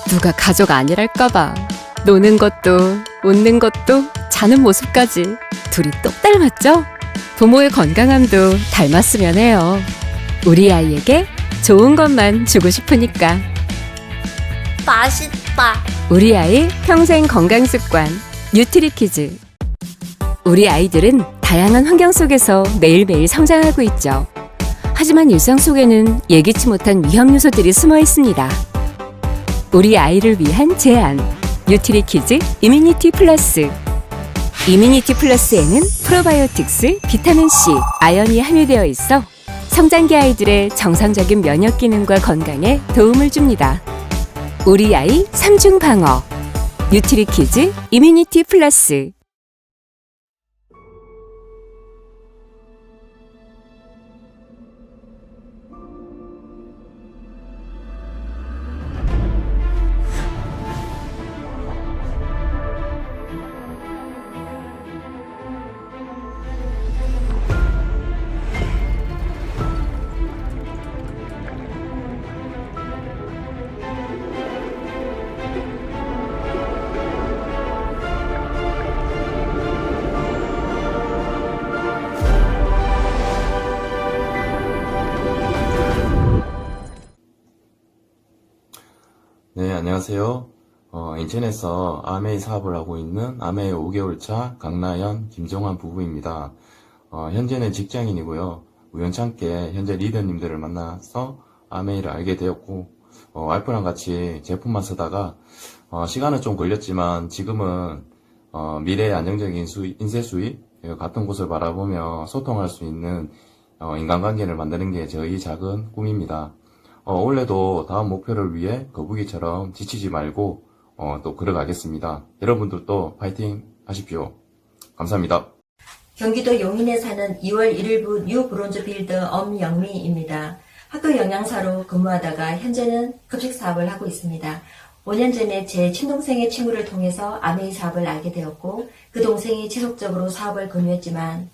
누가 가족 아니랄까봐. 노는 것도 웃는 것도 자는 모습까지 둘이 똑 닮았죠? 부모의 건강함도 닮았으면 해요. 우리 아이에게 좋은 것만 주고 싶으니까. 맛있다. 우리 아이 평생 건강 습관 뉴트리키즈. 우리 아이들은 다양한 환경 속에서 매일매일 성장하고 있죠. 하지만 일상 속에는 예기치 못한 위험 요소들이 숨어 있습니다. 우리 아이를 위한 제안 뉴트리키즈 이뮤니티 플러스. 이뮤니티 플러스에는 프로바이오틱스, 비타민C, 아연이 함유되어 있어 성장기 아이들의 정상적인 면역 기능과 건강에 도움을 줍니다. 우리 아이 3중 방어 뉴트리키즈 이뮤니티 플러스. 네, 안녕하세요. 인천에서 아메이 사업을 하고 있는 아메이 5개월차 강나연, 김종환 부부입니다. 현재는 직장인이고요. 우연찮게 현재 리더님들을 만나서 아메이를 알게 되었고, 와이프랑 같이 제품만 쓰다가, 시간은 좀 걸렸지만 지금은, 미래의 안정적인 인쇄 수입, 같은 곳을 바라보며 소통할 수 있는, 인간관계를 만드는 게 저희 작은 꿈입니다. 올해도 다음 목표를 위해 거북이처럼 지치지 말고 또 걸어가겠습니다. 여러분들도 파이팅 하십시오. 감사합니다. 경기도 용인에 사는 2월 1일부 뉴 브론즈 빌더 엄영미입니다. 학교 영양사로 근무하다가 현재는 급식 사업을 하고 있습니다. 5년 전에 제 친동생의 친구를 통해서 아메이 사업을 알게 되었고 그 동생이 지속적으로 사업을 권유했지만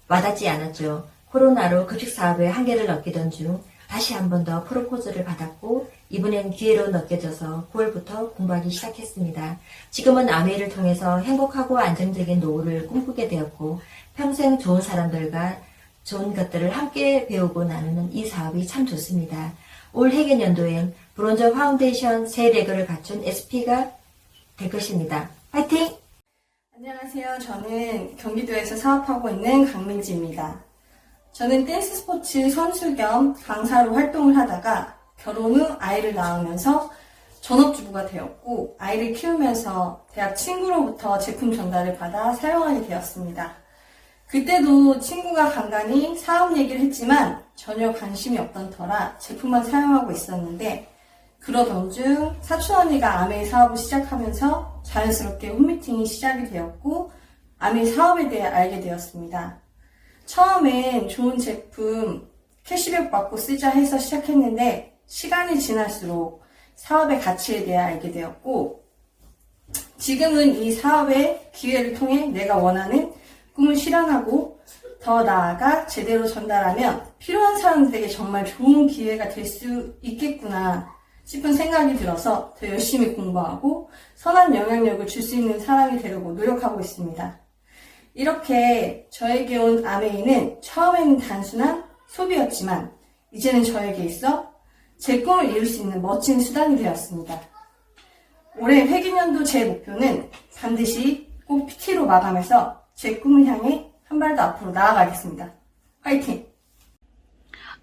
와닿지 않았죠. 코로나로 급식 사업에 한계를 얻기던 중 다시 한 번 더 프로포즈를 받았고 이번엔 기회로 느껴져서 9월부터 공부하기 시작했습니다. 지금은 아메이를 통해서 행복하고 안정적인 노후를 꿈꾸게 되었고 평생 좋은 사람들과 좋은 것들을 함께 배우고 나누는 이 사업이 참 좋습니다. 올 해계년도엔 브론즈 파운데이션 새 레거를 갖춘 SP가 될 것입니다. 파이팅! 안녕하세요. 저는 경기도에서 사업하고 있는 강민지입니다. 저는 댄스 스포츠 선수 겸 강사로 활동을 하다가 결혼 후 아이를 낳으면서 전업주부가 되었고 아이를 키우면서 대학 친구로부터 제품 전달을 받아 사용하게 되었습니다. 그때도 친구가 간간히 사업 얘기를 했지만 전혀 관심이 없던 터라 제품만 사용하고 있었는데 그러던 중 사촌 언니가 아메이 사업을 시작하면서 자연스럽게 홈미팅이 시작이 되었고 아메이 사업에 대해 알게 되었습니다. 처음엔 좋은 제품 캐시백 받고 쓰자 해서 시작했는데 시간이 지날수록 사업의 가치에 대해 알게 되었고 지금은 이 사업의 기회를 통해 내가 원하는 꿈을 실현하고 더 나아가 제대로 전달하면 필요한 사람들에게 정말 좋은 기회가 될 수 있겠구나 싶은 생각이 들어서 더 열심히 공부하고 선한 영향력을 줄 수 있는 사람이 되려고 노력하고 있습니다. 이렇게 저에게 온 아메이는 처음에는 단순한 소비였지만 이제는 저에게 있어 제 꿈을 이룰 수 있는 멋진 수단이 되었습니다. 올해 회계년도 제 목표는 반드시 꼭 PT로 마감해서 제 꿈을 향해 한 발 더 앞으로 나아가겠습니다. 화이팅!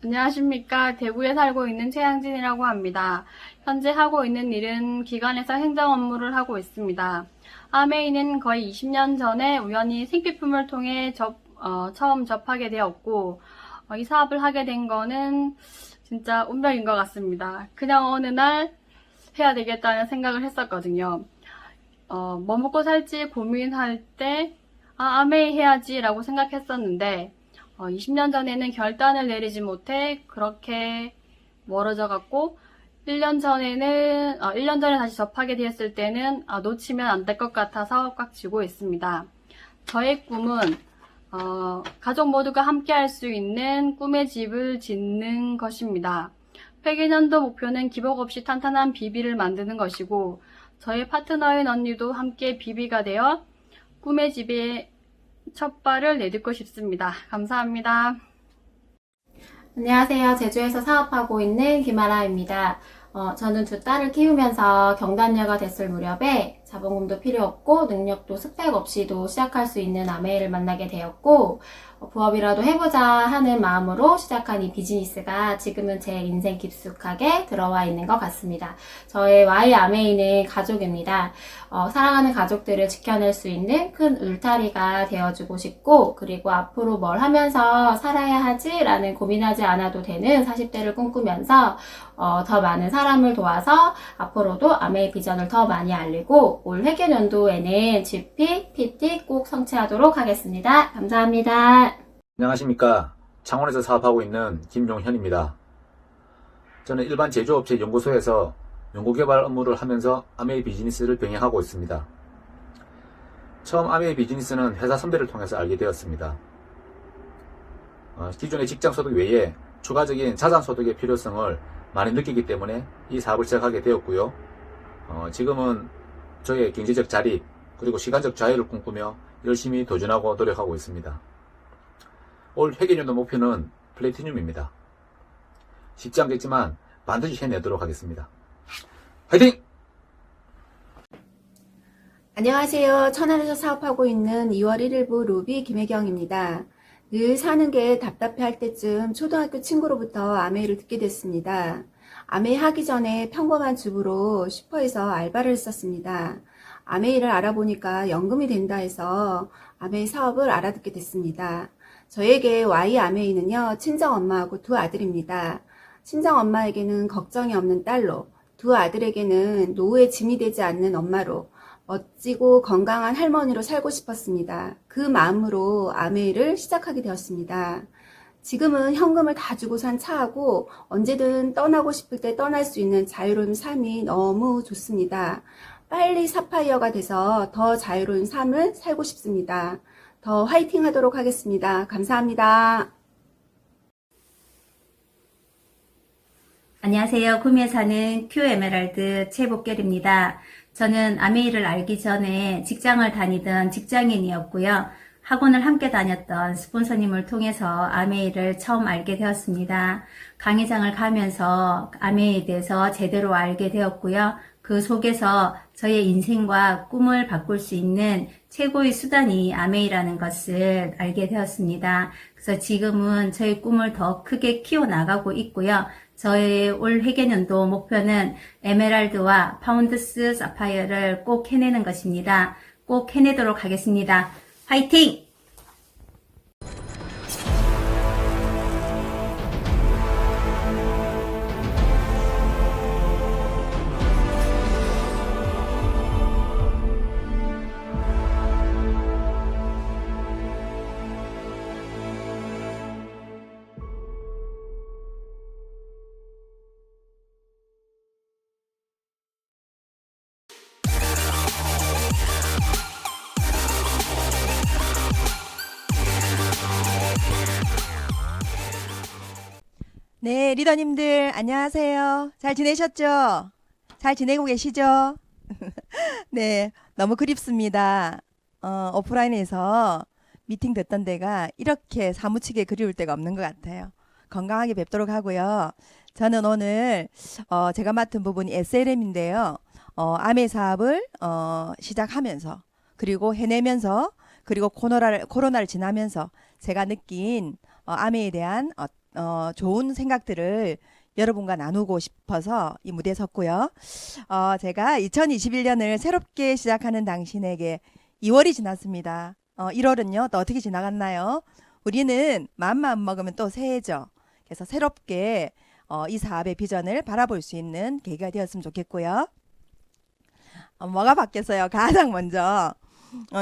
안녕하십니까. 대구에 살고 있는 최양진이라고 합니다. 현재 하고 있는 일은 기관에서 행정 업무를 하고 있습니다. 아메이는 거의 20년 전에 우연히 생필품을 통해 처음 접하게 되었고 이 사업을 하게 된 거는 진짜 운명인 것 같습니다. 그냥 어느 날 해야 되겠다는 생각을 했었거든요. 뭐 먹고 살지 고민할 때 아메이 해야지 라고 생각했었는데 20년 전에는 결단을 내리지 못해 그렇게 멀어져 갔고 1년 전에 다시 접하게 되었을 때는 놓치면 안 될 것 같아서 꽉 쥐고 있습니다. 저의 꿈은 가족 모두가 함께 할 수 있는 꿈의 집을 짓는 것입니다. 회계년도 목표는 기복 없이 탄탄한 비비를 만드는 것이고 저희 파트너인 언니도 함께 비비가 되어 꿈의 집에 첫 발을 내딛고 싶습니다. 감사합니다. 안녕하세요. 제주에서 사업하고 있는 김아라입니다. 저는 두 딸을 키우면서 경단녀가 됐을 무렵에 자본금도 필요 없고 능력도 스펙 없이도 시작할 수 있는 아메이를 만나게 되었고 부업이라도 해보자 하는 마음으로 시작한 이 비즈니스가 지금은 제 인생 깊숙하게 들어와 있는 것 같습니다. 저의 Y 아메이는 가족입니다. 사랑하는 가족들을 지켜낼 수 있는 큰 울타리가 되어주고 싶고 그리고 앞으로 뭘 하면서 살아야 하지? 라는 고민하지 않아도 되는 40대를 꿈꾸면서 더 많은 사람을 도와서 앞으로도 아메이 비전을 더 많이 알리고 올 회계연도에는 GP, PT 꼭 성취하도록 하겠습니다. 감사합니다. 안녕하십니까. 창원에서 사업하고 있는 김용현입니다. 저는 일반 제조업체 연구소에서 연구개발 업무를 하면서 아메이 비즈니스를 병행하고 있습니다. 처음 아메이 비즈니스는 회사 선배를 통해서 알게 되었습니다. 기존의 직장 소득 외에 추가적인 자산 소득의 필요성을 많이 느끼기 때문에 이 사업을 시작하게 되었고요. 지금은 저의 경제적 자립 그리고 시간적 자유를 꿈꾸며 열심히 도전하고 노력하고 있습니다. 올 회계연도 목표는 플래티늄입니다. 쉽지 않겠지만 반드시 해내도록 하겠습니다. 화이팅! 안녕하세요. 천안에서 사업하고 있는 2월 1일부 루비 김혜경입니다. 늘 사는 게 답답해 할 때쯤 초등학교 친구로부터 아메이를 듣게 됐습니다. 아메이 하기 전에 평범한 주부로 슈퍼에서 알바를 했었습니다. 아메이를 알아보니까 연금이 된다 해서 아메이 사업을 알아듣게 됐습니다. 저에게 Y 아메이는요, 친정엄마하고 두 아들입니다. 친정엄마에게는 걱정이 없는 딸로, 두 아들에게는 노후에 짐이 되지 않는 엄마로, 멋지고 건강한 할머니로 살고 싶었습니다. 그 마음으로 아메이를 시작하게 되었습니다. 지금은 현금을 다 주고 산 차하고 언제든 떠나고 싶을 때 떠날 수 있는 자유로운 삶이 너무 좋습니다. 빨리 사파이어가 돼서 더 자유로운 삶을 살고 싶습니다. 더 화이팅 하도록 하겠습니다. 감사합니다. 안녕하세요. 구미에 사는 큐 에메랄드 최복결입니다. 저는 아메이를 알기 전에 직장을 다니던 직장인이었고요. 학원을 함께 다녔던 스폰서님을 통해서 아메이를 처음 알게 되었습니다. 강의장을 가면서 아메이에 대해서 제대로 알게 되었고요. 그 속에서 저의 인생과 꿈을 바꿀 수 있는 최고의 수단이 아메이라는 것을 알게 되었습니다. 그래서 지금은 저의 꿈을 더 크게 키워나가고 있고요. 저의 올 회계연도 목표는 에메랄드와 파운드스 사파이어를 꼭 해내는 것입니다. 꼭 해내도록 하겠습니다. 화이팅! 네, 리더님들 안녕하세요. 잘 지내셨죠? 잘 지내고 계시죠? 네, 너무 그립습니다. 오프라인에서 미팅 됐던 데가 이렇게 사무치게 그리울 때가 없는 것 같아요. 건강하게 뵙도록 하고요. 저는 오늘 제가 맡은 부분이 SLM인데요. 아메 사업을 시작하면서 그리고 해내면서 그리고 코로나를 지나면서 제가 느낀 아메에 대한 좋은 생각들을 여러분과 나누고 싶어서 이 무대에 섰고요. 제가 2021년을 새롭게 시작하는 당신에게 2월이 지났습니다. 1월은요, 또 어떻게 지나갔나요? 우리는 마음만 먹으면 또 새해죠. 그래서 새롭게 이 사업의 비전을 바라볼 수 있는 계기가 되었으면 좋겠고요. 뭐가 바뀌었어요? 가장 먼저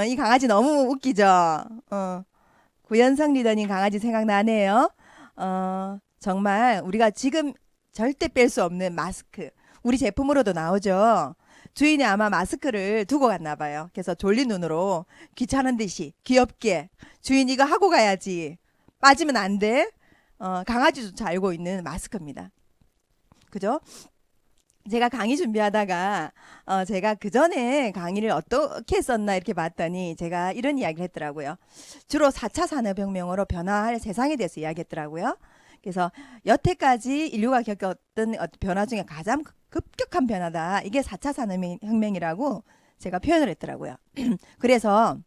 이 강아지 너무 웃기죠? 구현성 리더님 강아지 생각나네요. 정말 우리가 지금 절대 뺄 수 없는 마스크, 우리 제품으로도 나오죠. 주인이 아마 마스크를 두고 갔나 봐요. 그래서 졸린 눈으로 귀찮은 듯이 귀엽게 주인 이거 하고 가야지, 빠지면 안 돼. 강아지조차 알고 있는 마스크입니다. 그죠? 제가 강의 준비하다가 제가 그 전에 강의를 어떻게 했었나 이렇게 봤더니 제가 이런 이야기를 했더라고요. 주로 4차 산업혁명으로 변화할 세상에 대해서 이야기했더라고요. 그래서 여태까지 인류가 겪었던 변화 중에 가장 급격한 변화다. 이게 4차 산업혁명이라고 제가 표현을 했더라고요. 그래서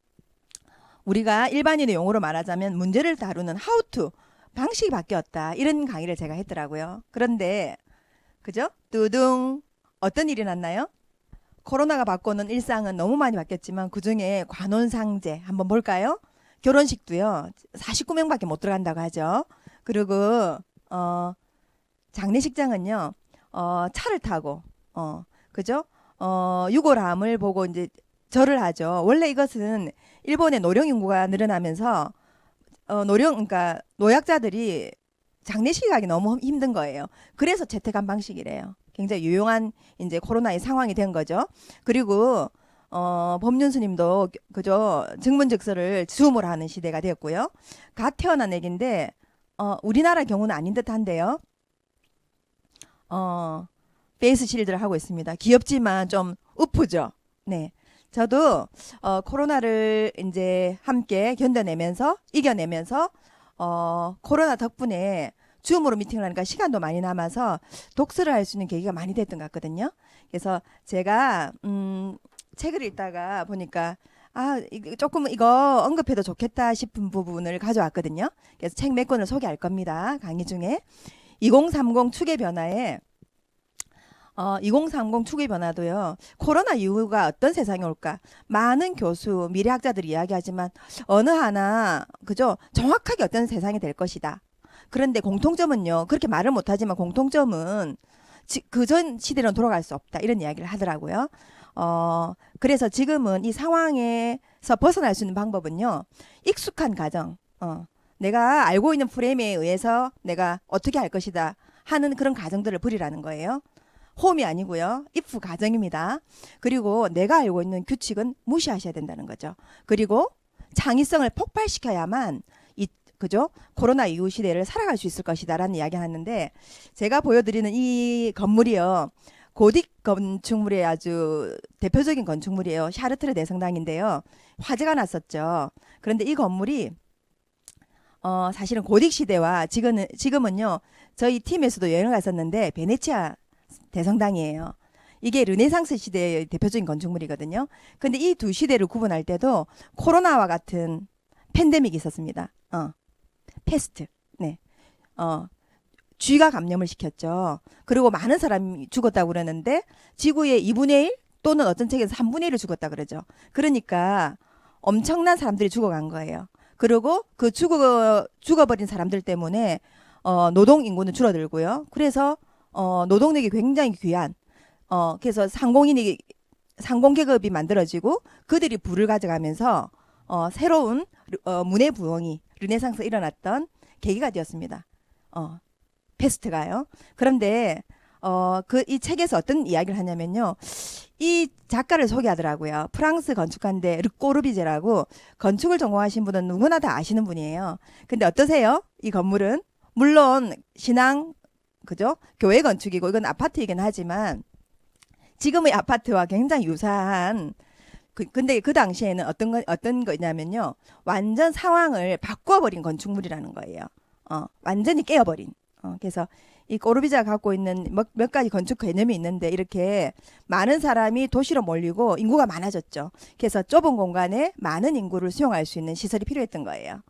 우리가 일반인의 용어로 말하자면 문제를 다루는 how to 방식이 바뀌었다. 이런 강의를 제가 했더라고요. 그런데 그죠? 뚜둥 어떤 일이 났나요? 코로나가 바꾸는 일상은 너무 많이 바뀌었지만 그중에 관혼상제 한번 볼까요? 결혼식도요. 49명밖에 못 들어간다고 하죠. 그리고 장례식장은요. 차를 타고 그죠? 유골함을 보고 이제 절을 하죠. 원래 이것은 일본의 노령 인구가 늘어나면서 그러니까 노약자들이 장례식 가기 너무 힘든 거예요. 그래서 채택한 방식이래요. 굉장히 유용한 이제 코로나의 상황이 된 거죠. 그리고 법륜 스님도 그죠 증문즉서를 줌으로 하는 시대가 되었고요. 갓 태어난 애기인데 우리나라 경우는 아닌 듯한데요. 페이스 실드를 하고 있습니다. 귀엽지만 좀 우프죠. 네. 저도 코로나를 이제 함께 견뎌내면서 이겨내면서 코로나 덕분에 줌으로 미팅을 하니까 시간도 많이 남아서 독서를 할 수 있는 계기가 많이 됐던 것 같거든요. 그래서 제가 책을 읽다가 보니까 조금 이거 언급해도 좋겠다 싶은 부분을 가져왔거든요. 그래서 책 몇 권을 소개할 겁니다. 강의 중에 2030 축의 변화에 2030 축의 변화도요. 코로나 이후가 어떤 세상이 올까? 많은 교수, 미래학자들이 이야기하지만 어느 하나 그죠? 정확하게 어떤 세상이 될 것이다. 그런데 공통점은요. 그렇게 말을 못하지만 공통점은 그전 시대로 돌아갈 수 없다. 이런 이야기를 하더라고요. 그래서 지금은 이 상황에서 벗어날 수 있는 방법은요. 익숙한 가정. 내가 알고 있는 프레임에 의해서 내가 어떻게 할 것이다 하는 그런 가정들을 버리라는 거예요. 홈이 아니고요. if 가정입니다. 그리고 내가 알고 있는 규칙은 무시하셔야 된다는 거죠. 그리고 창의성을 폭발시켜야만 그죠? 코로나 이후 시대를 살아갈 수 있을 것이다라는 이야기를 하는데 제가 보여드리는 이 건물이요. 고딕 건축물의 아주 대표적인 건축물이에요. 샤르트르 대성당인데요. 화재가 났었죠. 그런데 이 건물이 사실은 고딕 시대와 지금은요. 저희 팀에서도 여행을 갔었는데 베네치아 대성당이에요. 이게 르네상스 시대의 대표적인 건축물이거든요. 근데 이 두 시대를 구분할 때도 코로나와 같은 팬데믹이 있었습니다. 패스트. 네. 쥐가 감염을 시켰죠. 그리고 많은 사람이 죽었다고 그러는데 지구의 2분의 1 또는 어떤 책에서 3분의 1을 죽었다 그러죠. 그러니까 엄청난 사람들이 죽어간 거예요. 그리고 그 죽어버린 사람들 때문에 노동 인구는 줄어들고요. 그래서 노동력이 굉장히 귀한 그래서 상공계급이 만들어지고 그들이 부를 가져가면서 새로운 문의 부흥이 르네상스에 일어났던 계기가 되었습니다. 패스트가요. 그런데 이 책에서 어떤 이야기를 하냐면요. 이 작가를 소개하더라고요. 프랑스 건축가인데 르꼬르비제라고 건축을 전공하신 분은 누구나 다 아시는 분이에요. 근데 어떠세요? 이 건물은 물론 신앙 그죠? 교회 건축이고 이건 아파트이긴 하지만 지금의 아파트와 굉장히 유사한 근데 그 당시에는 어떤 거냐면요. 완전 상황을 바꿔버린 건축물이라는 거예요. 완전히 깨어버린. 그래서 이 꼬르비자가 갖고 있는 몇 가지 건축 개념이 있는데 이렇게 많은 사람이 도시로 몰리고 인구가 많아졌죠. 그래서 좁은 공간에 많은 인구를 수용할 수 있는 시설이 필요했던 거예요.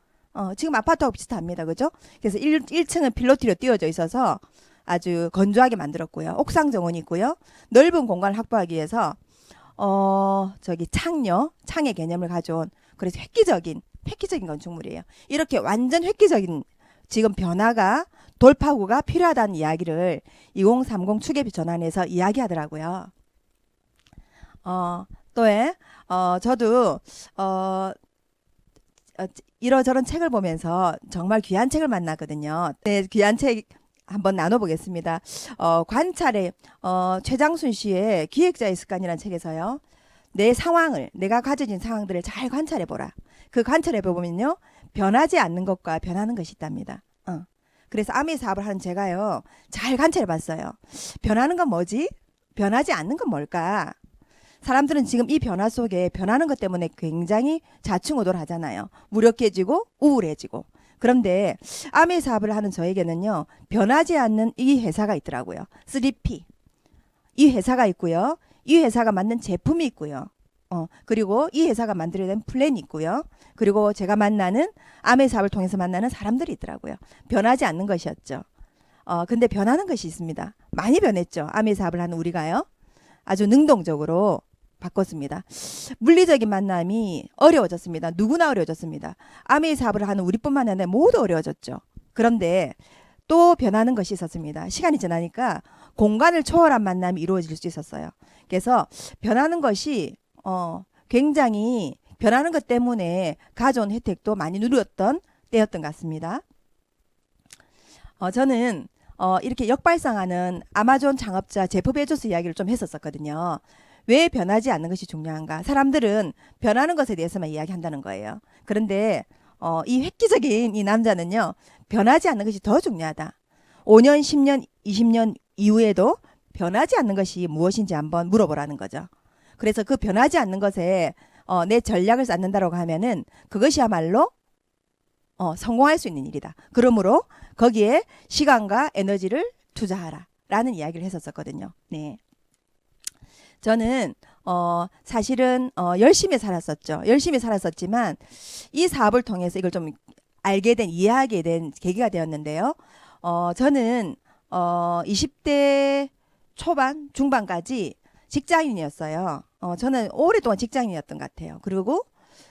지금 아파트하고 비슷합니다. 그죠? 그래서 1층은 필로티로 띄워져 있어서 아주 건조하게 만들었고요. 옥상 정원이 있고요. 넓은 공간을 확보하기 위해서 창의 개념을 가져온 그래서 획기적인 건축물이에요. 이렇게 완전 획기적인 지금 변화가 돌파구가 필요하다는 이야기를 2030 축의 전환에서 이야기하더라고요. 저도 이러저런 책을 보면서 정말 귀한 책을 만나거든요. 네, 귀한 책 한번 나눠보겠습니다. 관찰의 최장순 씨의 기획자의 습관이라는 책에서요. 내가 가져진 상황들을 잘 관찰해보라. 그 관찰해보면요. 변하지 않는 것과 변하는 것이 있답니다. 그래서 아메이 사업을 하는 제가요, 잘 관찰해 봤어요. 변하는 건 뭐지? 변하지 않는 건 뭘까? 사람들은 지금 이 변화 속에 변하는 것 때문에 굉장히 좌충우돌 하잖아요. 무력해지고 우울해지고. 그런데 아메이 사업을 하는 저에게는요, 변하지 않는 이 회사가 있더라고요. 3P. 이 회사가 있고요. 이 회사가 만든 제품이 있고요. 그리고 이 회사가 만들어야 되는 플랜이 있고요. 그리고 제가 만나는 아메이 사업을 통해서 만나는 사람들이 있더라고요. 변하지 않는 것이었죠. 근데 변하는 것이 있습니다. 많이 변했죠. 아메이 사업을 하는 우리가요. 아주 능동적으로 바꿨습니다. 물리적인 만남이 어려워졌습니다. 누구나 어려워졌습니다. 아메이 사업을 하는 우리뿐만 아니라 모두 어려워졌죠. 그런데 또 변하는 것이 있었습니다. 시간이 지나니까 공간을 초월한 만남이 이루어질 수 있었어요. 그래서 변하는 것이 굉장히 변하는 것 때문에 가져온 혜택도 많이 누렸던 때였던 것 같습니다. 저는 이렇게 역발상하는 아마존 창업자 제프 베조스 이야기를 좀 했었거든요. 왜 변하지 않는 것이 중요한가? 사람들은 변하는 것에 대해서만 이야기한다는 거예요. 그런데 이 획기적인 이 남자는요, 변하지 않는 것이 더 중요하다. 5년, 10년, 20년 이후에도 변하지 않는 것이 무엇인지 한번 물어보라는 거죠. 그래서 그 변하지 않는 것에 내 전략을 쌓는다라고 하면은 그것이야말로 성공할 수 있는 일이다. 그러므로 거기에 시간과 에너지를 투자하라 라는 이야기를 했었거든요. 네. 저는 사실은 열심히 살았었죠. 열심히 살았었지만 이 사업을 통해서 이걸 좀 알게 된, 이해하게 된 계기가 되었는데요. 저는 20대 초반, 중반까지 직장인이었어요. 저는 오랫동안 직장인이었던 것 같아요. 그리고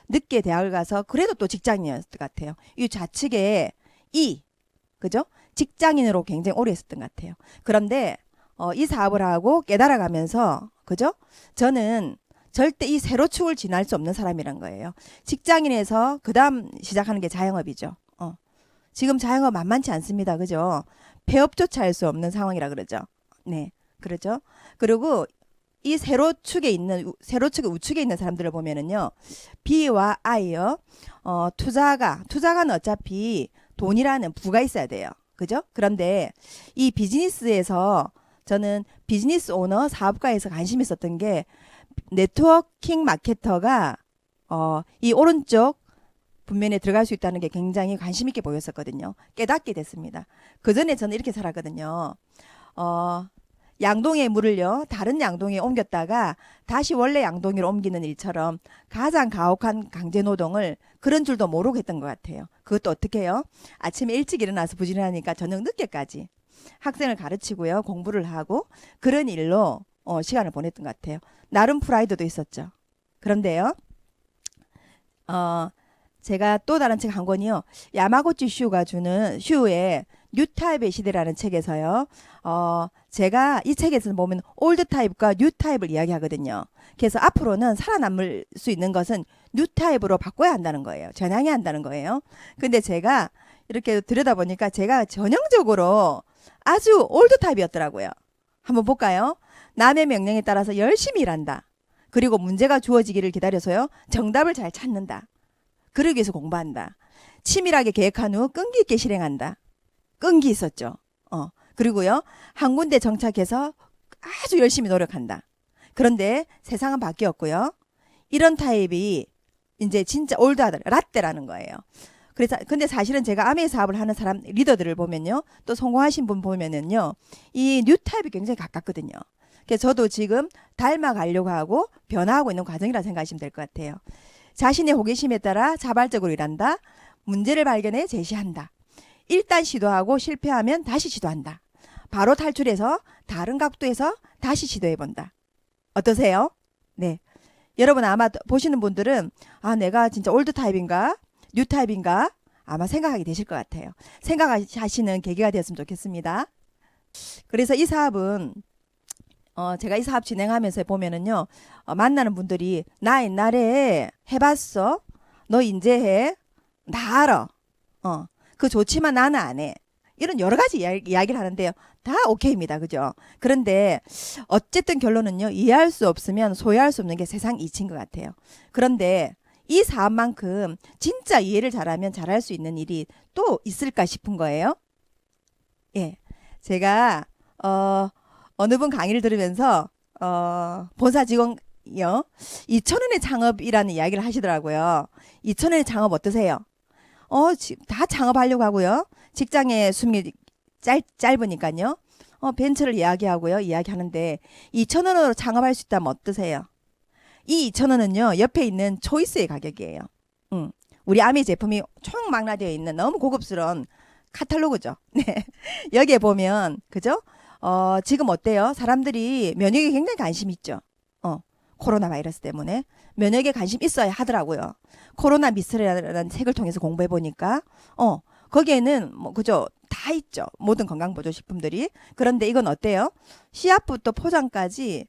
늦게 대학을 가서 그래도 또 직장인이었던 것 같아요. 이 좌측에 그죠? 직장인으로 굉장히 오래 있었던 것 같아요. 그런데 이 사업을 하고 깨달아가면서, 그죠? 저는 절대 이 세로축을 지날 수 없는 사람이란 거예요. 직장인에서 그 다음 시작하는 게 자영업이죠. 지금 자영업 만만치 않습니다. 그죠? 폐업조차 할 수 없는 상황이라 그러죠. 네, 그렇죠. 그리고 이 세로축의 우측에 있는 사람들을 보면은요, B와 I요, 투자가는 어차피 돈이라는 부가 있어야 돼요. 그죠? 그런데 이 비즈니스에서 저는 비즈니스 오너, 사업가에서 관심이 있었던 게 네트워킹 마케터가 이 오른쪽 분면에 들어갈 수 있다는 게 굉장히 관심 있게 보였었거든요. 깨닫게 됐습니다. 그 전에 저는 이렇게 살았거든요. 양동이의 물을요, 다른 양동이에 옮겼다가 다시 원래 양동이로 옮기는 일처럼 가장 가혹한 강제노동을 그런 줄도 모르고 했던 것 같아요. 그것도 어떻게 해요? 아침에 일찍 일어나서 부지런하니까 저녁 늦게까지 학생을 가르치고요, 공부를 하고 그런 일로 시간을 보냈던 것 같아요. 나름 프라이드도 있었죠. 그런데요, 제가 또 다른 책 한 권이요, 야마구치 슈의 뉴타입의 시대라는 책에서요, 제가 이 책에서 보면 올드 타입과 뉴 타입을 이야기하거든요. 그래서 앞으로는 살아남을 수 있는 것은 뉴 타입으로 바꿔야 한다는 거예요. 전향해야 한다는 거예요. 근데 제가 이렇게 들여다보니까 제가 전형적으로 아주 올드 타입이었더라고요. 한번 볼까요? 남의 명령에 따라서 열심히 일한다. 그리고 문제가 주어지기를 기다려서요, 정답을 잘 찾는다. 그러기 위해서 공부한다. 치밀하게 계획한 후 끈기 있게 실행한다. 끈기 있었죠. 그리고요, 한 군데 정착해서 아주 열심히 노력한다. 그런데 세상은 바뀌었고요. 이런 타입이 이제 진짜 올드하다, 라떼라는 거예요. 그래서 근데 사실은 제가 아메이 사업을 하는 사람 리더들을 보면요, 또 성공하신 분 보면은요, 이 뉴 타입이 굉장히 가깝거든요. 그래서 저도 지금 닮아가려고 하고 변화하고 있는 과정이라 생각하시면 될 것 같아요. 자신의 호기심에 따라 자발적으로 일한다. 문제를 발견해 제시한다. 일단 시도하고 실패하면 다시 시도한다. 바로 탈출해서 다른 각도에서 다시 시도해본다. 어떠세요? 네. 여러분 아마 보시는 분들은 내가 진짜 올드 타입인가? 뉴 타입인가? 아마 생각하게 되실 것 같아요. 생각하시는 계기가 되었으면 좋겠습니다. 그래서 이 사업은 제가 이 사업 진행하면서 보면은요, 만나는 분들이 나 옛날에 해봤어? 너 인제 해? 나 알아. 그 좋지만 나는 안 해. 이런 여러 가지 이야기를 하는데요. 다 오케이입니다. 그죠? 그런데 어쨌든 결론은요, 이해할 수 없으면 소유할 수 없는 게 세상 이치인 것 같아요. 그런데 이 사업만큼 진짜 이해를 잘하면 잘할 수 있는 일이 또 있을까 싶은 거예요. 예. 제가 어느 분 강의를 들으면서 본사 직원이요 2,000원의 창업이라는 이야기를 하시더라고요. 2,000원의 창업 어떠세요? 다 창업하려고 하고요. 직장의 수명이 짧으니까요. 벤처를 이야기하는데 2,000원으로 창업할 수 있다면 어떠세요? 이 2,000원은요 옆에 있는 초이스의 가격이에요. 우리 아미 제품이 총망라되어 있는 너무 고급스러운 카탈로그죠. 네. 여기에 보면 그죠? 지금 어때요? 사람들이 면역에 굉장히 관심 있죠. 코로나 바이러스 때문에 면역에 관심 있어야 하더라고요. 코로나 미스터리라는 책을 통해서 공부해 보니까 거기에는 뭐 그죠? 다 있죠. 모든 건강보조식품들이. 그런데 이건 어때요? 씨앗부터 포장까지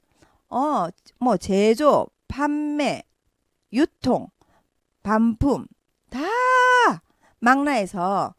뭐 제조, 판매, 유통, 반품 다 망라해서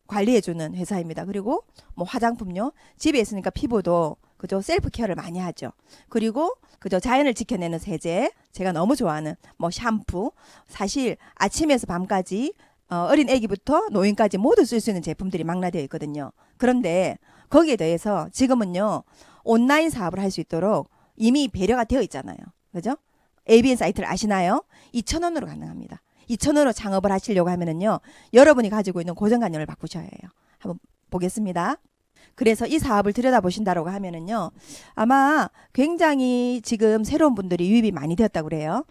관리해주는 회사입니다. 그리고 뭐 화장품요. 집에 있으니까 피부도 그죠? 셀프 케어를 많이 하죠. 그리고 그죠? 자연을 지켜내는 세제. 제가 너무 좋아하는 뭐 샴푸. 사실 아침에서 밤까지 어린 아기부터 노인까지 모두 쓸 수 있는 제품들이 망라되어 있거든요. 그런데 거기에 대해서 지금은요. 온라인 사업을 할 수 있도록 이미 배려가 되어 있잖아요. 그죠? ABN 사이트를 아시나요? 2,000원으로 가능합니다. 2,000원으로 창업을 하시려고 하면은요. 여러분이 가지고 있는 고정관념을 바꾸셔야 해요. 한번 보겠습니다. 그래서 이 사업을 들여다보신다고 하면은요. 아마 굉장히 지금 새로운 분들이 유입이 많이 되었다고 그래요.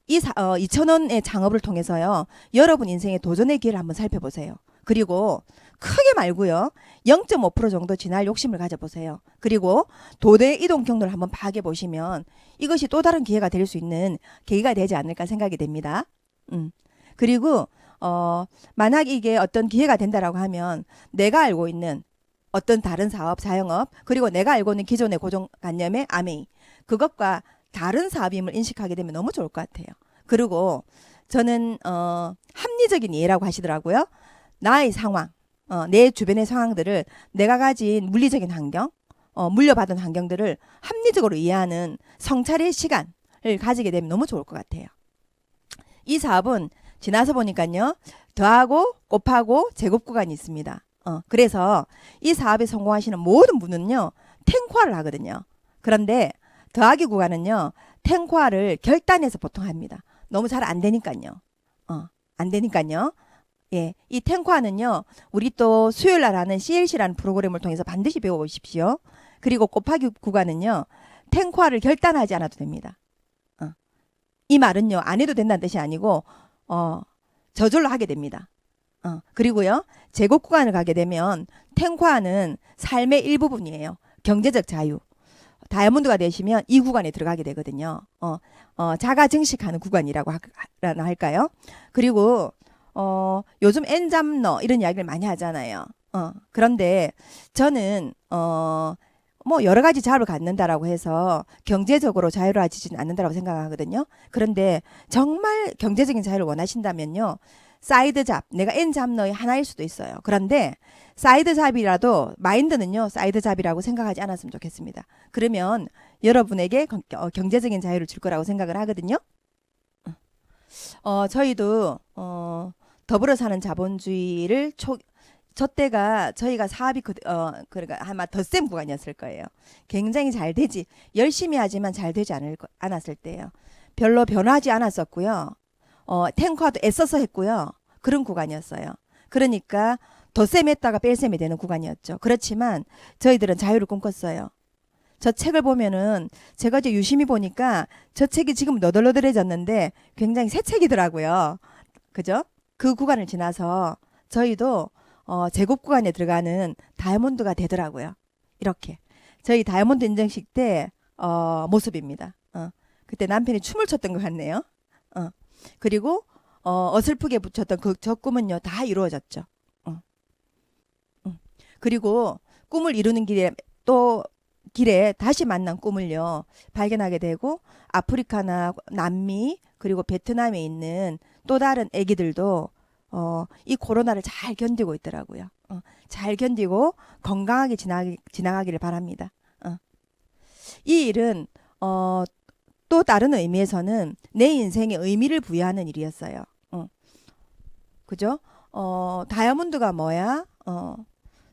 2,000원의 창업을 통해서요. 여러분 인생의 도전의 기회를 한번 살펴보세요. 그리고 크게 말고요. 0.5% 정도 진할 욕심을 가져보세요. 그리고 도대 이동 경로를 한번 파악해 보시면 이것이 또 다른 기회가 될 수 있는 계기가 되지 않을까 생각이 됩니다. 그리고 만약 이게 어떤 기회가 된다라고 하면 내가 알고 있는 어떤 다른 사업, 자영업, 그리고 내가 알고 있는 기존의 고정관념의 아메이 그것과 다른 사업임을 인식하게 되면 너무 좋을 것 같아요. 그리고 저는 합리적인 이해라고 하시더라고요. 나의 상황, 내 주변의 상황들을 내가 가진 물리적인 환경, 물려받은 환경들을 합리적으로 이해하는 성찰의 시간을 가지게 되면 너무 좋을 것 같아요. 이 사업은 지나서 보니까요. 더하고 곱하고 제곱 구간이 있습니다. 그래서 이 사업에 성공하시는 모든 분은요. 탱코화를 하거든요. 그런데 더하기 구간은요. 탱코화를 결단해서 보통 합니다. 너무 잘 안 되니까요. 안 되니까요. 예, 이 탱코화는요. 우리 또 수요일 날 하는 CLC라는 프로그램을 통해서 반드시 배워보십시오. 그리고 곱하기 구간은요. 탱코화를 결단하지 않아도 됩니다. 이 말은요. 안 해도 된다는 뜻이 아니고 저절로 하게 됩니다. 그리고요. 제곱 구간을 가게 되면 탱코화는 삶의 일부분이에요. 경제적 자유. 다이아몬드가 되시면 이 구간에 들어가게 되거든요. 자가 증식하는 구간이라고 할까요? 그리고 요즘 엔잡러 이런 이야기를 많이 하잖아요. 그런데 저는 뭐 여러 가지 자유를 갖는다라고 해서 경제적으로 자유로워지지는 않는다라고 생각하거든요. 그런데 정말 경제적인 자유를 원하신다면요. 사이드 잡, 내가 N 잡너의 하나일 수도 있어요. 그런데 사이드 잡이라도 마인드는요. 사이드 잡이라고 생각하지 않았으면 좋겠습니다. 그러면 여러분에게 경제적인 자유를 줄 거라고 생각을 하거든요. 저희도 더불어 사는 자본주의를 저 때가 저희가 사업이 그러니까 아마 덧셈 구간이었을 거예요. 굉장히 잘 되지 열심히 하지만 잘 되지 않았을 때예요. 별로 변화하지 않았었고요. 탱커도 애써서 했고요. 그런 구간이었어요. 그러니까 덧셈 했다가 뺄셈이 되는 구간이었죠. 그렇지만 저희들은 자유를 꿈꿨어요. 저 책을 보면은 제가 이제 유심히 보니까 저 책이 지금 너덜너덜해졌는데 굉장히 새 책이더라고요. 그죠? 그 구간을 지나서 저희도 제곱 구간에 들어가는 다이아몬드가 되더라고요. 이렇게 저희 다이아몬드 인정식 때 모습입니다. 그때 남편이 춤을 췄던 것 같네요. 그리고 어설프게 붙였던 저 꿈은요 다 이루어졌죠. 그리고 꿈을 이루는 길에 다시 만난 꿈을요 발견하게 되고 아프리카나 남미 그리고 베트남에 있는 또 다른 아기들도 이 코로나를 잘 견디고 있더라고요. 잘 견디고 건강하게 지나가기를 바랍니다. 이 일은 또 다른 의미에서는 내 인생에 의미를 부여하는 일이었어요. 그죠? 다이아몬드가 뭐야?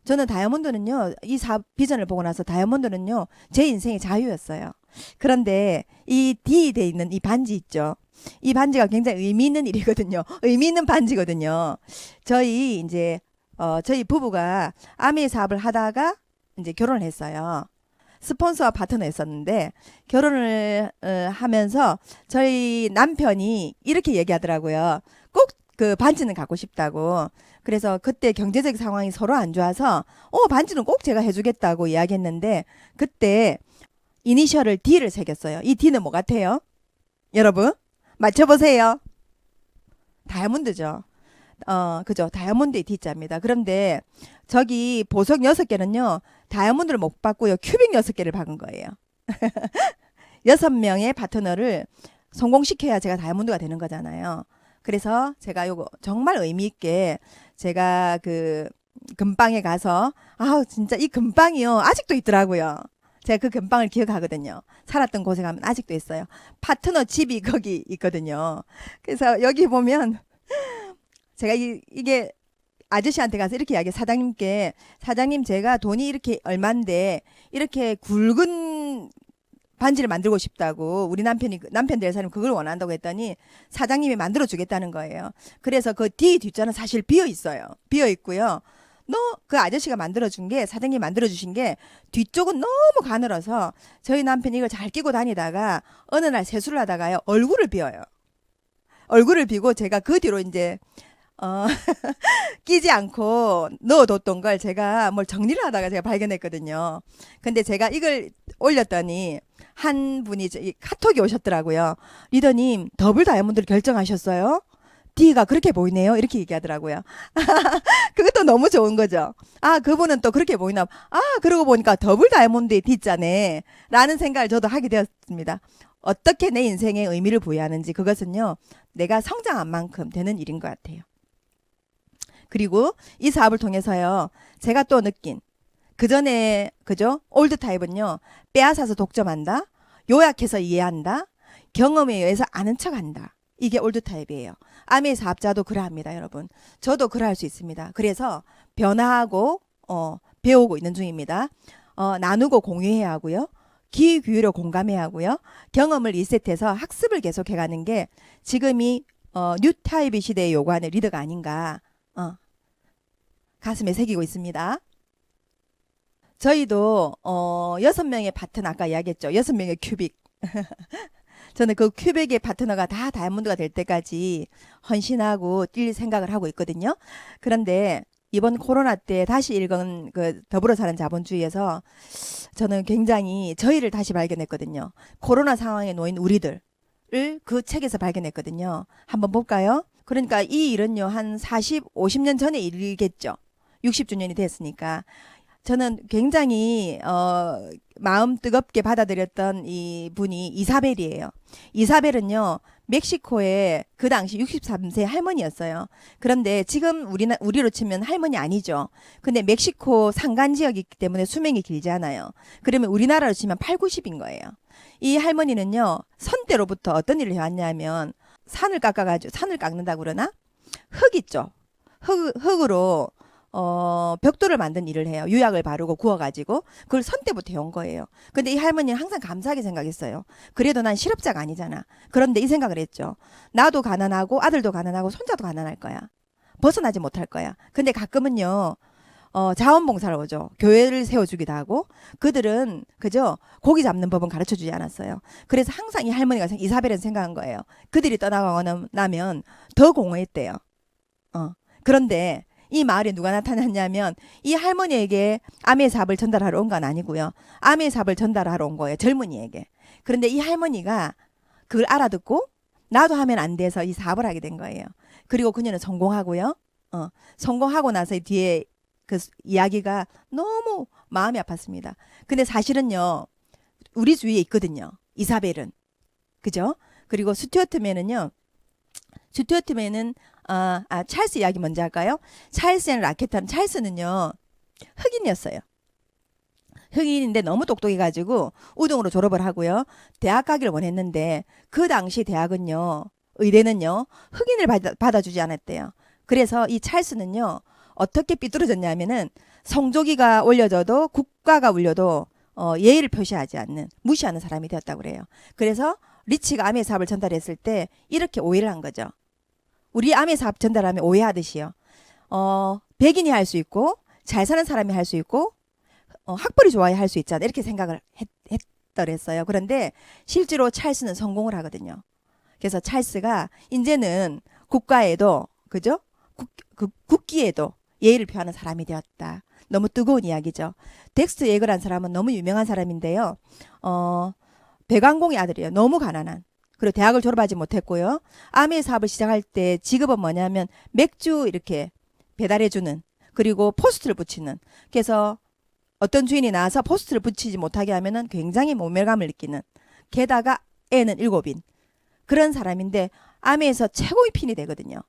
저는 다이아몬드는요, 이 비전을 보고 나서 다이아몬드는요, 제 인생의 자유였어요. 그런데 이 D 돼 있는 이 반지 있죠. 이 반지가 굉장히 의미 있는 일이거든요. 의미 있는 반지거든요. 저희 부부가 아메이 사업을 하다가 이제 결혼을 했어요. 스폰서와 파트너였었는데 결혼을 하면서 저희 남편이 이렇게 얘기하더라고요. 꼭 그 반지는 갖고 싶다고. 그래서 그때 경제적 상황이 서로 안 좋아서 반지는 꼭 제가 해주겠다고 이야기했는데 그때 이니셜을 D를 새겼어요. 이 D는 뭐 같아요? 여러분 맞춰보세요. 다이아몬드죠. 그죠. 다이아몬드의 D자입니다. 그런데 저기 보석 6개는요. 다이아몬드를 못 받고요. 큐빅 6개를 박은 거예요. 6명의 파트너를 성공시켜야 제가 다이아몬드가 되는 거잖아요. 그래서 제가 요거 정말 의미 있게 제가 그 금방에 가서 진짜 이 금방이요. 아직도 있더라고요. 제가 그 금방을 기억하거든요. 살았던 곳에 가면 아직도 있어요. 파트너 집이 거기 있거든요. 그래서 여기 보면 제가 이게 아저씨한테 가서 이렇게 이야기해. 사장님 제가 돈이 이렇게 얼만데 이렇게 굵은 반지를 만들고 싶다고 우리 남편 될 사람이 그걸 원한다고 했더니 사장님이 만들어 주겠다는 거예요. 그래서 그 D 뒷자는 사실 비어 있어요. 비어 있고요. 그 아저씨가 만들어준 게, 사장님이 만들어주신 게 뒤쪽은 너무 가늘어서 저희 남편이 이걸 잘 끼고 다니다가 어느 날 세수를 하다가요, 얼굴을 비어요. 얼굴을 비고 제가 그 뒤로 이제, 끼지 않고 넣어뒀던 걸 제가 뭘 정리를 하다가 제가 발견했거든요. 근데 제가 이걸 올렸더니 한 분이 카톡이 오셨더라고요. 리더님, 더블 다이아몬드를 결정하셨어요? D가 그렇게 보이네요. 이렇게 얘기하더라고요. 그것도 너무 좋은 거죠. 그분은 또 그렇게 보이나. 그러고 보니까 더블 다이아몬드의 D자네. 라는 생각을 저도 하게 되었습니다. 어떻게 내 인생에 의미를 부여하는지 그것은요, 내가 성장한 만큼 되는 일인 것 같아요. 그리고 이 사업을 통해서요, 제가 또 느낀, 그 전에, 그죠? 올드 타입은요, 빼앗아서 독점한다, 요약해서 이해한다, 경험에 의해서 아는 척 한다. 이게 올드 타입이에요. 아메이 사업자도 그러합니다, 여러분. 저도 그러할 수 있습니다. 그래서 변화하고 배우고 있는 중입니다. 나누고 공유해야 하고요. 귀 기울여 공감해야 하고요. 경험을 리셋해서 학습을 계속해가는 게 지금이 뉴 타입의 시대에 요구하는 리더가 아닌가 가슴에 새기고 있습니다. 저희도 6명의 파트너, 아까 이야기했죠. 6명의 큐빅. 저는 그 큐빅의 파트너가 다 다이아몬드가 될 때까지 헌신하고 뛸 생각을 하고 있거든요. 그런데 이번 코로나 때 다시 읽은 그 더불어 사는 자본주의에서 저는 굉장히 저희를 다시 발견했거든요. 코로나 상황에 놓인 우리들을 그 책에서 발견했거든요. 한번 볼까요? 그러니까 이 일은요, 한 50년 전의 일이겠죠. 60주년이 됐으니까. 저는 굉장히 마음 뜨겁게 받아들였던 이 분이 이사벨이에요. 이사벨은요, 멕시코의 그 당시 63세 할머니였어요. 그런데 지금 우리로 치면 할머니 아니죠. 근데 멕시코 산간 지역이기 때문에 수명이 길지 않아요. 그러면 우리나라로 치면 8, 90인 거예요. 이 할머니는요, 선대로부터 어떤 일을 해왔냐면 산을 깎는다고 그러나? 흙 있죠. 흙으로 벽돌을 만든 일을 해요. 유약을 바르고 구워가지고 그걸 선 때부터 해온 거예요. 근데 이 할머니는 항상 감사하게 생각했어요. 그래도 난 실업자가 아니잖아. 그런데 이 생각을 했죠. 나도 가난하고 아들도 가난하고 손자도 가난할 거야. 벗어나지 못할 거야. 근데 가끔은요, 자원봉사를 오죠. 교회를 세워주기도 하고, 그들은 그죠, 고기 잡는 법은 가르쳐주지 않았어요. 그래서 항상 이 할머니가 이사벨은 생각한 거예요. 그들이 떠나가고 나면 더 공허했대요. 그런데 이 마을에 누가 나타났냐면 이 할머니에게 아메이 사업을 전달하러 온 건 아니고요. 아메이 사업을 전달하러 온 거예요. 젊은이에게. 그런데 이 할머니가 그걸 알아듣고 나도 하면 안 돼서 이 사업을 하게 된 거예요. 그리고 그녀는 성공하고요. 성공하고 나서 뒤에 그 이야기가 너무 마음이 아팠습니다. 근데 사실은요, 우리 주위에 있거든요. 이사벨은. 그죠? 그리고 스튜어트맨은 찰스 이야기 먼저 할까요? 찰스 앤 라켓한 찰스는요, 흑인이었어요. 흑인인데 너무 똑똑해가지고 우등으로 졸업을 하고요. 대학 가기를 원했는데 그 당시 대학은요, 의대는요, 흑인을 받아주지 않았대요. 그래서 이 찰스는요, 어떻게 삐뚤어졌냐면은 성조기가 올려져도 국가가 울려도 예의를 표시하지 않는 무시하는 사람이 되었다고 그래요. 그래서 리치가 아메 사업을 전달했을 때 이렇게 오해를 한 거죠. 우리 아메 사업 전달하면 오해하듯이요. 백인이 할 수 있고 잘 사는 사람이 할 수 있고 학벌이 좋아야 할 수 있잖아. 이렇게 생각을 했더랬어요. 그런데 실제로 찰스는 성공을 하거든요. 그래서 찰스가 이제는 국가에도 그죠? 국기에도 예의를 표하는 사람이 되었다. 너무 뜨거운 이야기죠. 덱스터 예거란 사람은 너무 유명한 사람인데요. 배관공의 아들이에요. 너무 가난한. 그리고 대학을 졸업하지 못했고요. 아메 사업을 시작할 때 직업은 뭐냐면 맥주 이렇게 배달해주는, 그리고 포스트를 붙이는. 그래서 어떤 주인이 나와서 포스트를 붙이지 못하게 하면은 굉장히 모멸감을 느끼는. 게다가 애는 7인. 그런 사람인데 아메에서 최고의 핀이 되거든요.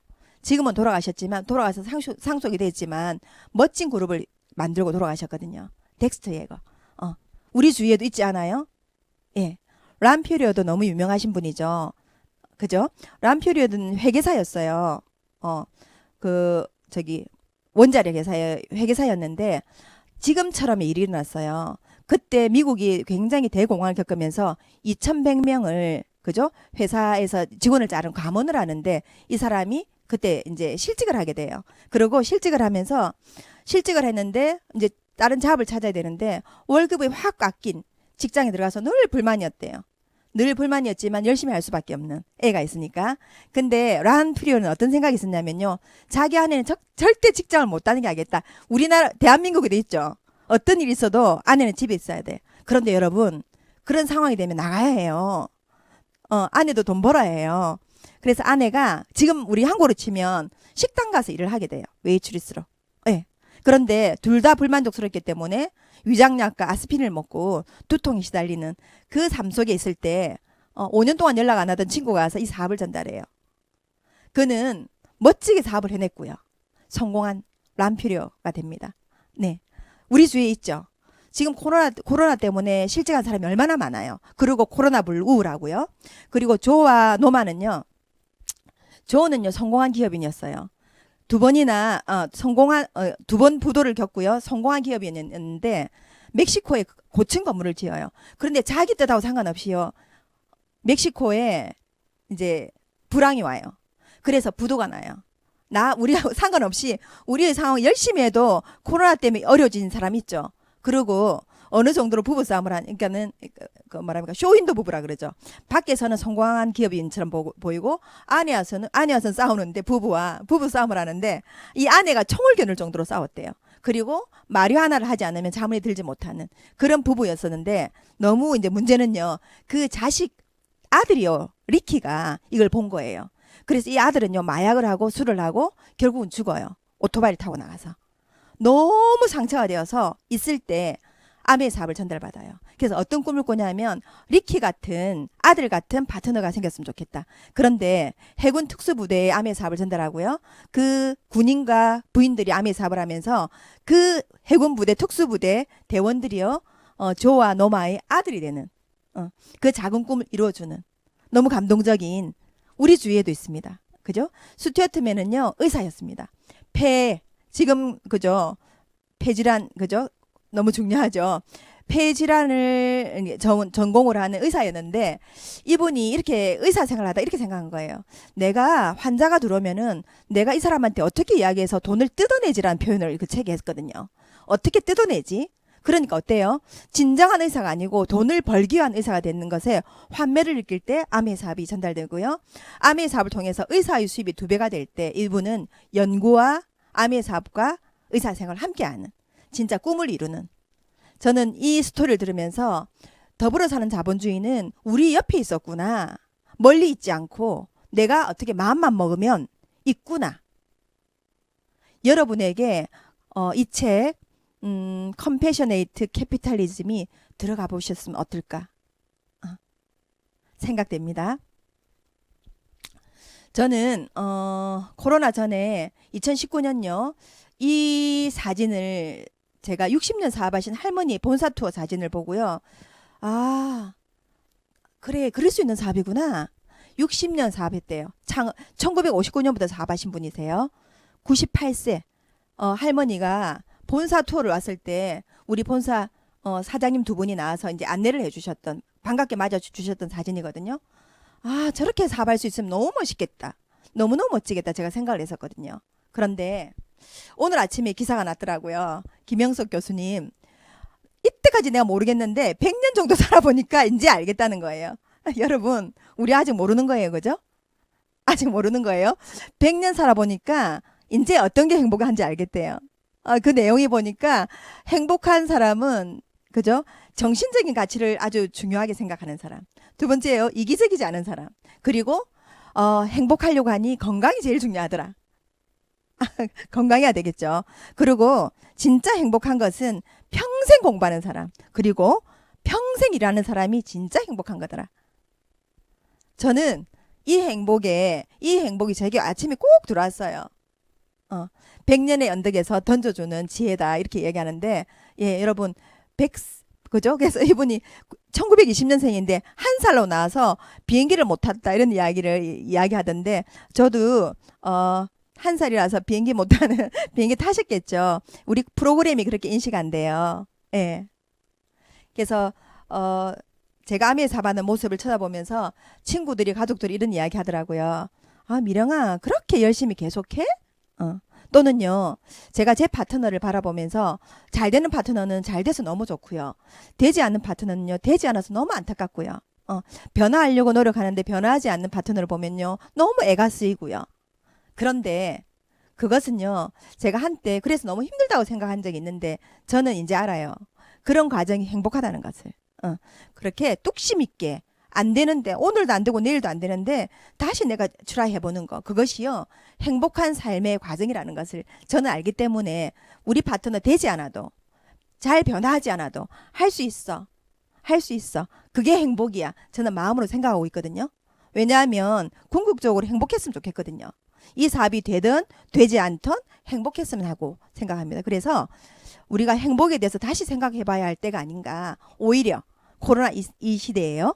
지금은 돌아가셨지만, 돌아가서 상속이 됐지만 멋진 그룹을 만들고 돌아가셨거든요. 덱스터 예거. 우리 주위에도 있지 않아요? 예. 람퓨리어도 너무 유명하신 분이죠. 그죠? 람퓨리어는 회계사였어요. 원자력 회계사였는데 지금처럼 일이 일어났어요. 그때 미국이 굉장히 대공황을 겪으면서 2,100명을 그죠? 회사에서 직원을 자른 감원을 하는데 이 사람이 그때 이제 실직을 하게 돼요. 그리고 실직을 하면서 실직을 했는데 이제 다른 잡을 찾아야 되는데 월급이 확 깎인 직장에 들어가서 늘 불만이었대요. 늘 불만이었지만 열심히 할 수밖에 없는 애가 있으니까. 근데 란퓨리오는 어떤 생각이 있었냐면요. 자기 아내는 절대 직장을 못 다니게 하겠다. 우리나라 대한민국에도 있죠. 어떤 일이 있어도 아내는 집에 있어야 돼. 그런데 여러분 그런 상황이 되면 나가야 해요. 아내도 돈 벌어야 해요. 그래서 아내가 지금 우리 한국으로 치면 식당 가서 일을 하게 돼요. 웨이트리스로. 네. 그런데 둘 다 불만족스럽기 때문에 위장약과 아스피린을 먹고 두통이 시달리는 그 삶 속에 있을 때 5년 동안 연락 안 하던 친구가 와서 이 사업을 전달해요. 그는 멋지게 사업을 해냈고요. 성공한 람퓨리오가 됩니다. 네, 우리 주위에 있죠. 지금 코로나 때문에 실직한 사람이 얼마나 많아요. 그리고 코로나 우울하고요. 그리고 조와 노마는요. 조는요 성공한 기업인이었어요. 두 번 부도를 겪고요. 성공한 기업이었는데 멕시코에 고층 건물을 지어요. 그런데 자기 뜻하고 상관없이요. 멕시코에 이제 불황이 와요. 그래서 부도가 나요. 우리하고 상관없이 우리의 상황 열심히 해도 코로나 때문에 어려워진 사람 있죠. 그리고 어느 정도로 부부싸움을 하니까는 쇼윈도 부부라 그러죠. 밖에서는 성공한 기업인처럼 보이고 아내와서는 싸우는데 부부 싸움을 하는데 이 아내가 총을 겨눌 정도로 싸웠대요. 그리고 마리화나를 하지 않으면 잠을 들지 못하는 그런 부부였었는데 너무 이제 문제는요. 그 아들이요. 리키가 이걸 본 거예요. 그래서 이 아들은요. 마약을 하고 술을 하고 결국은 죽어요. 오토바이를 타고 나가서. 너무 상처가 되어서 있을 때 아메 사업을 전달받아요. 그래서 어떤 꿈을 꾸냐면 리키 같은 아들 같은 파트너가 생겼으면 좋겠다. 그런데 해군 특수부대에 아메 사업을 전달하고요. 그 군인과 부인들이 아메 사업을 하면서 그 해군부대 특수부대 대원들이요. 조와 노마의 아들이 되는 그 작은 꿈을 이루어주는 너무 감동적인 우리 주위에도 있습니다. 그죠? 스튜어트맨은요. 의사였습니다. 지금 그죠? 폐질환 그죠? 너무 중요하죠. 폐질환을 전공을 하는 의사였는데 이분이 이렇게 의사 생활을 하다 이렇게 생각한 거예요. 내가 환자가 들어오면은 내가 이 사람한테 어떻게 이야기해서 돈을 뜯어내지라는 표현을 그 책에 했거든요. 어떻게 뜯어내지? 그러니까 어때요? 진정한 의사가 아니고 돈을 벌기 위한 의사가 되는 것에 환멸을 느낄 때 아메 사업이 전달되고요. 아메 사업을 통해서 의사의 수입이 2배가 될 때 이분은 연구와 아메 사업과 의사 생활을 함께하는 진짜 꿈을 이루는. 저는 이 스토리를 들으면서 더불어 사는 자본주의는 우리 옆에 있었구나. 멀리 있지 않고 내가 어떻게 마음만 먹으면 있구나. 여러분에게 이 책 컴패셔네이트 캐피탈리즘이 들어가 보셨으면 어떨까 생각됩니다. 저는 코로나 전에 2019년요. 이 사진을 제가 60년 사업하신 할머니 본사 투어 사진을 보고요. 아, 그래, 그럴 수 있는 사업이구나. 60년 사업했대요. 1959년부터 사업하신 분이세요. 98세 할머니가 본사 투어를 왔을 때 우리 본사 사장님 두 분이 나와서 이제 안내를 해주셨던, 반갑게 맞아주셨던 사진이거든요. 아, 저렇게 사업할 수 있으면 너무 멋있겠다. 너무너무 멋지겠다. 제가 생각을 했었거든요. 그런데 오늘 아침에 기사가 났더라고요. 김영석 교수님. 이때까지 내가 모르겠는데 100년 정도 살아보니까 이제 알겠다는 거예요. 여러분, 우리 아직 모르는 거예요. 그죠? 아직 모르는 거예요. 100년 살아보니까 이제 어떤 게 행복한지 알겠대요. 그 내용이 보니까 행복한 사람은, 그죠? 정신적인 가치를 아주 중요하게 생각하는 사람. 두 번째요, 이기적이지 않은 사람. 그리고 행복하려고 하니 건강이 제일 중요하더라. 건강해야 되겠죠. 그리고 진짜 행복한 것은 평생 공부하는 사람, 그리고 평생 일하는 사람이 진짜 행복한 거더라. 저는 이 행복이 제게 아침에 꼭 들어왔어요. 100년의 언덕에서 던져주는 지혜다, 이렇게 얘기하는데, 예, 여러분, 그죠? 그래서 이분이 1920년생인데 한 살로 나와서 비행기를 못 탔다, 이런 이야기를 이야기하던데, 저도 한 살이라서 비행기 못 타는 비행기 타셨겠죠. 우리 프로그램이 그렇게 인식 안 돼요. 예. 그래서 제가 아메에 사업하는 모습을 쳐다보면서 친구들이, 가족들이 이런 이야기 하더라고요. 아, 미령아, 그렇게 열심히 계속해? 또는요, 제가 제 파트너를 바라보면서 잘 되는 파트너는 잘 돼서 너무 좋고요. 되지 않는 파트너는요, 되지 않아서 너무 안타깝고요. 변화하려고 노력하는데 변화하지 않는 파트너를 보면요, 너무 애가 쓰이고요. 그런데 그것은요, 제가 한때 그래서 너무 힘들다고 생각한 적이 있는데, 저는 이제 알아요. 그런 과정이 행복하다는 것을. 그렇게 뚝심 있게, 안 되는데, 오늘도 안 되고 내일도 안 되는데 다시 내가 트라이 해보는 거, 그것이요, 행복한 삶의 과정이라는 것을 저는 알기 때문에, 우리 파트너 되지 않아도, 잘 변화하지 않아도 할 수 있어, 할 수 있어, 그게 행복이야, 저는 마음으로 생각하고 있거든요. 왜냐하면 궁극적으로 행복했으면 좋겠거든요. 이 사업이 되든 되지 않든 행복했으면 하고 생각합니다. 그래서 우리가 행복에 대해서 다시 생각해 봐야 할 때가 아닌가. 오히려 코로나 이 시대에요.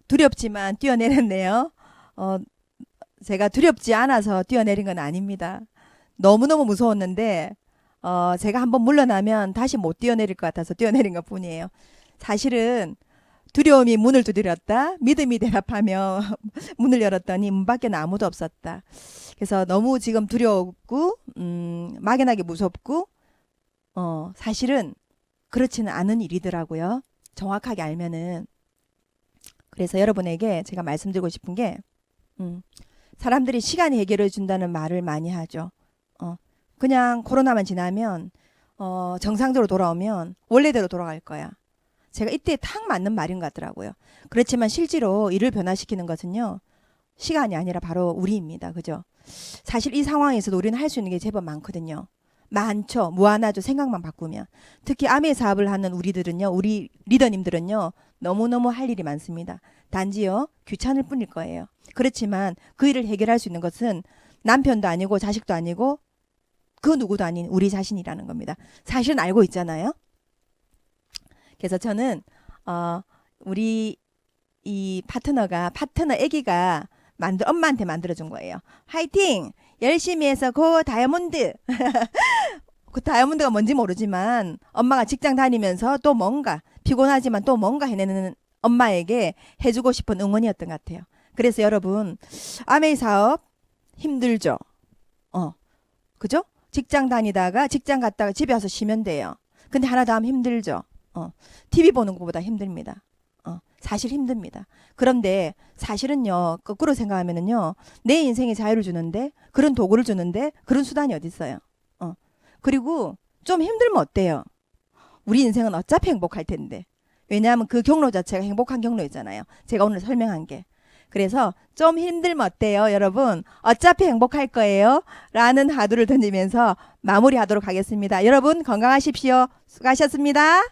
두렵지만 뛰어내렸네요. 제가 두렵지 않아서 뛰어내린 건 아닙니다. 너무너무 무서웠는데 제가 한번 물러나면 다시 못 뛰어내릴 것 같아서 뛰어내린 것 뿐이에요. 사실은 두려움이 문을 두드렸다. 믿음이 대답하며 문을 열었더니 문 밖에는 아무도 없었다. 그래서 너무 지금 두려웠고 막연하게 무섭고 사실은 그렇지는 않은 일이더라고요. 정확하게 알면은. 그래서 여러분에게 제가 말씀드리고 싶은 게 사람들이 시간이 해결해 준다는 말을 많이 하죠. 그냥 코로나만 지나면 정상적으로 돌아오면 원래대로 돌아갈 거야. 제가 이때 탁 맞는 말인 것 같더라고요. 그렇지만 실제로 일을 변화시키는 것은요. 시간이 아니라 바로 우리입니다. 그죠? 사실 이 상황에서도 우리는 할 수 있는 게 제법 많거든요. 많죠. 무한하죠. 생각만 바꾸면. 특히 아메 사업을 하는 우리들은요. 우리 리더님들은요. 너무너무 할 일이 많습니다. 단지요. 귀찮을 뿐일 거예요. 그렇지만 그 일을 해결할 수 있는 것은 남편도 아니고 자식도 아니고 그 누구도 아닌 우리 자신이라는 겁니다. 사실은 알고 있잖아요. 그래서 저는 우리 이 파트너 애기가 엄마한테 만들어준 거예요. 화이팅! 열심히 해서 고 다이아몬드! 그 다이아몬드가 뭔지 모르지만 엄마가 직장 다니면서 또 뭔가 피곤하지만 또 뭔가 해내는 엄마에게 해주고 싶은 응원이었던 것 같아요. 그래서 여러분 아메이 사업 힘들죠? 그죠? 직장 다니다가 직장 갔다가 집에 와서 쉬면 돼요. 근데 하나 더 하면 힘들죠? TV 보는 것보다 힘듭니다. 사실 힘듭니다. 그런데 사실은요, 거꾸로 생각하면은요, 내 인생에 자유를 주는데, 그런 도구를 주는데, 그런 수단이 어디 있어요? 그리고 좀 힘들면 어때요? 우리 인생은 어차피 행복할 텐데. 왜냐하면 그 경로 자체가 행복한 경로였잖아요. 제가 오늘 설명한 게. 그래서 좀 힘들면 어때요, 여러분? 어차피 행복할 거예요. 라는 화두를 던지면서 마무리하도록 하겠습니다. 여러분 건강하십시오. 수고하셨습니다.